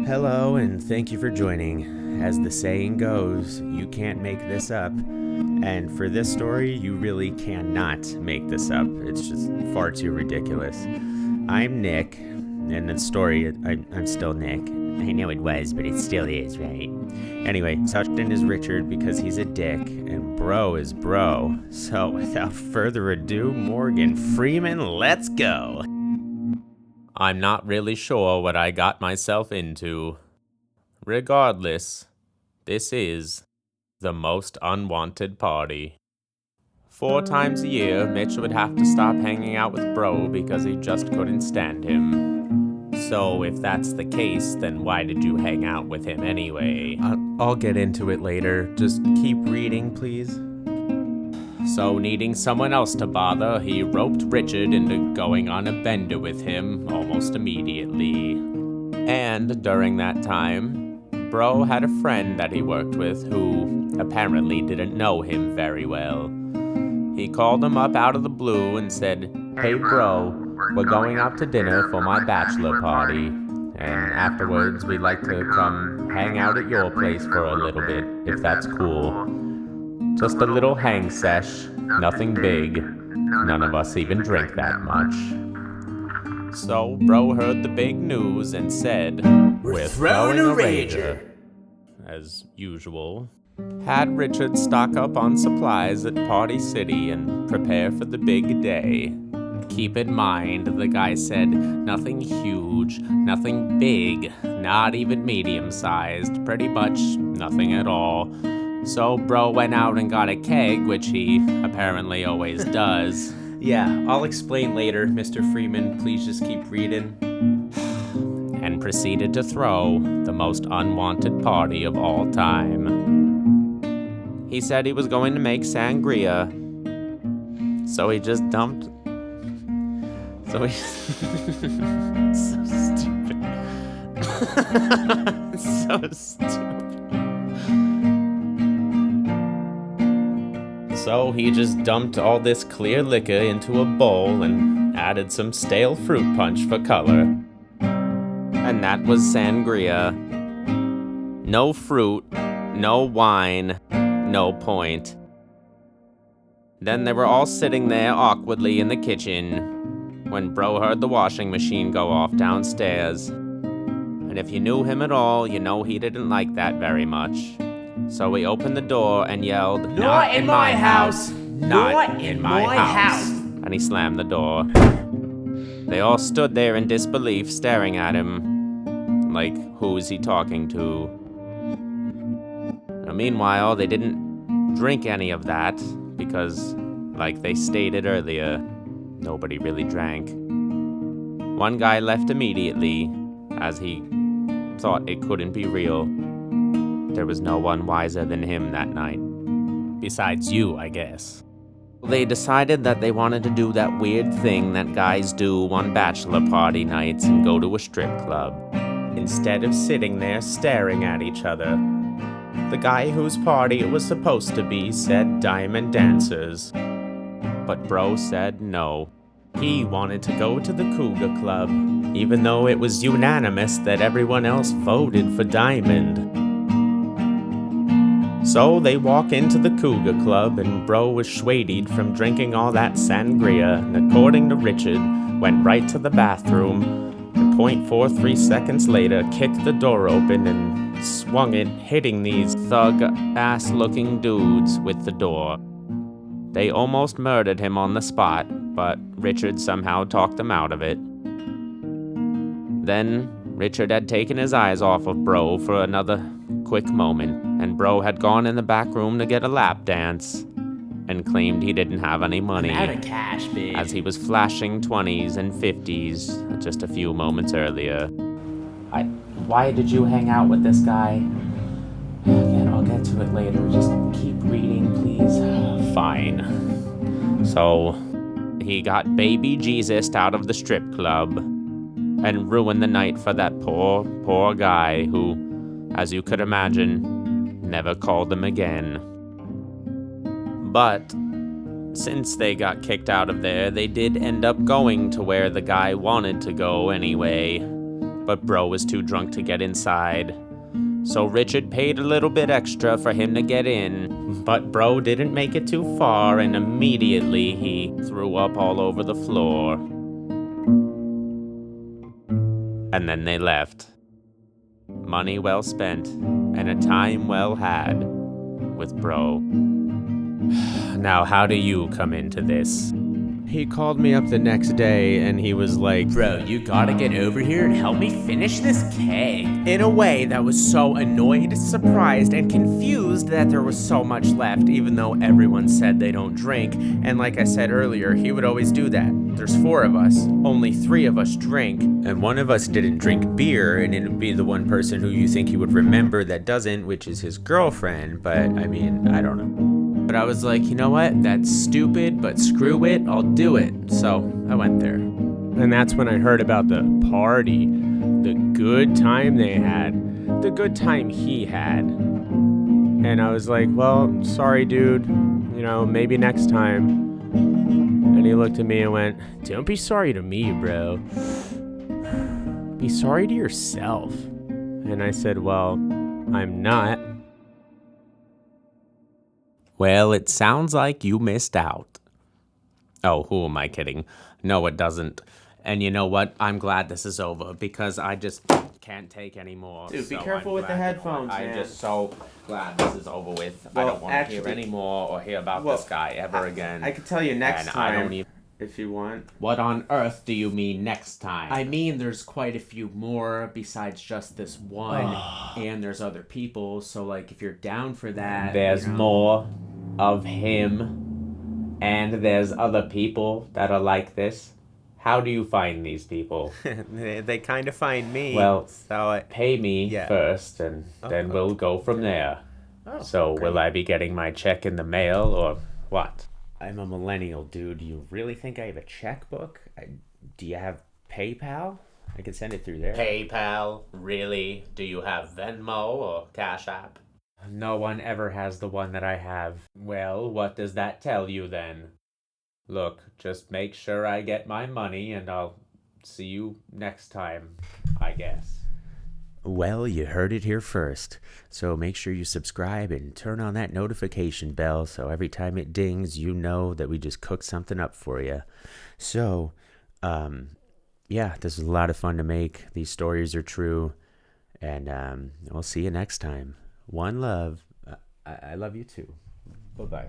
Hello, and thank you for joining. As the saying goes, you can't make this up. And for this story, you really cannot make this up. It's just far too ridiculous. I'm Nick, and the story, I'm still Nick. I know it was, but it still is, right? Anyway, Suchten is Richard because he's a dick, and Bro is Bro. So without further ado, Morgan Freeman, let's go! I'm not really sure what I got myself into. Regardless, this is the most unwanted party. 4 times a year, Mitch would have to stop hanging out with Bro because he just couldn't stand him. So if that's the case, then why did you hang out with him anyway? I'll get into it later. Just keep reading, please. So, needing someone else to bother, he roped Richard into going on a bender with him almost immediately. And during that time, Bro had a friend that he worked with who apparently didn't know him very well. He called him up out of the blue and said, "Hey Bro, we're going out to dinner for my bachelor party, and afterwards we'd like to come hang out at your place for a little bit, if that's cool. Just a little hang sesh, nothing big. None of us even drink that much." So Bro heard the big news and said, "We're throwing a rager," as usual. Had Richard stock up on supplies at Party City and prepare for the big day. Keep in mind, the guy said nothing huge, nothing big, not even medium-sized, pretty much nothing at all. So Bro went out and got a keg, which he apparently always does. Yeah, I'll explain later, Mr. Freeman. Please just keep reading. And proceeded to throw the most unwanted party of all time. He said he was going to make sangria. So he just dumped... So he... So stupid. So stupid. So he just dumped all this clear liquor into a bowl and added some stale fruit punch for color. And that was sangria. No fruit, no wine, no point. Then they were all sitting there awkwardly in the kitchen when Bro heard the washing machine go off downstairs. And if you knew him at all, you know he didn't like that very much. So he opened the door and yelled, "Not in my house! Not in my house!" And he slammed the door. They all stood there in disbelief, staring at him. Like, who is he talking to? Now, meanwhile, they didn't drink any of that, because, like they stated earlier, nobody really drank. One guy left immediately, as he thought it couldn't be real. There was no one wiser than him that night. Besides you, I guess. They decided that they wanted to do that weird thing that guys do on bachelor party nights and go to a strip club, instead of sitting there staring at each other. The guy whose party it was supposed to be said diamond dancers. But Bro said no. He wanted to go to the Cougar Club, even though it was unanimous that everyone else voted for diamond. So they walk into the Cougar Club, and Bro was shwadied from drinking all that sangria, and according to Richard, went right to the bathroom, and 0.43 seconds later kicked the door open and swung it, hitting these thug-ass-looking dudes with the door. They almost murdered him on the spot, but Richard somehow talked them out of it. Then, Richard had taken his eyes off of Bro for another quick moment, and Bro had gone in the back room to get a lap dance, and claimed he didn't have any money, I'm out of cash, babe. as he was flashing 20s and 50s just a few moments earlier. Why did you hang out with this guy? Again, I'll get to it later. Just keep reading, please. Fine. So, he got baby Jesus out of the strip club, and ruined the night for that poor guy who, as you could imagine, never called them again. But since they got kicked out of there, they did end up going to where the guy wanted to go anyway, but bro was too drunk to get inside. So Richard paid a little bit extra for him to get in, but bro didn't make it too far, and immediately he threw up all over the floor. And then they left. Money well spent, and a time well had with bro. Now, how do you come into this? He called me up the next day and he was like, Bro, you gotta get over here and help me finish this keg. in a way that was so annoyed, surprised, and confused that there was so much left, even though everyone said they don't drink. And like I said earlier, he would always do that. There's 4 of us, only 3 of us drink, and one of us didn't drink beer, and it would be the one person who you think he would remember that doesn't, which is his girlfriend. But I mean, I don't know. But I was like, you know what? That's stupid, but screw it, I'll do it. So I went there. And that's when I heard about the party, the good time they had, the good time he had. And I was like, well, sorry, dude. You know, maybe next time. And he looked at me and went, don't be sorry to me, bro. Be sorry to yourself. And I said, well, I'm not. Well, it sounds like you missed out. Oh, who am I kidding? No, it doesn't. And you know what? I'm glad this is over because I just can't take any more. Dude, be So careful I'm with the glad- headphones, I'm man. just so glad this is over with. I Well, don't want to hear actually- any more or hear about this guy ever again. I could tell you next And time I don't even... if you want. What on earth do you mean next time? I mean, there's quite a few more besides just this one, and there's other people. So, like, if you're down for that, There's you know. more of him, and there's other people that are like this. How do you find these people? they kind of find me. Well, so Pay me Yeah. first, and then we'll go from there. So, great. will I be getting my check in the mail, or what? I'm a millennial, dude. You really think I have a checkbook? Do you have PayPal? I can send it through there. PayPal? Really? Do you have Venmo or Cash App? No one ever has the one that I have. Well, what does that tell you then? Look, just make sure I get my money and I'll see you next time, I guess. Well, you heard it here first. So make sure you subscribe and turn on that notification bell so every time it dings, you know that we just cooked something up for you. So, yeah, this was a lot of fun to make. These stories are true. And we'll see you next time. One love. I love you too. Bye-bye.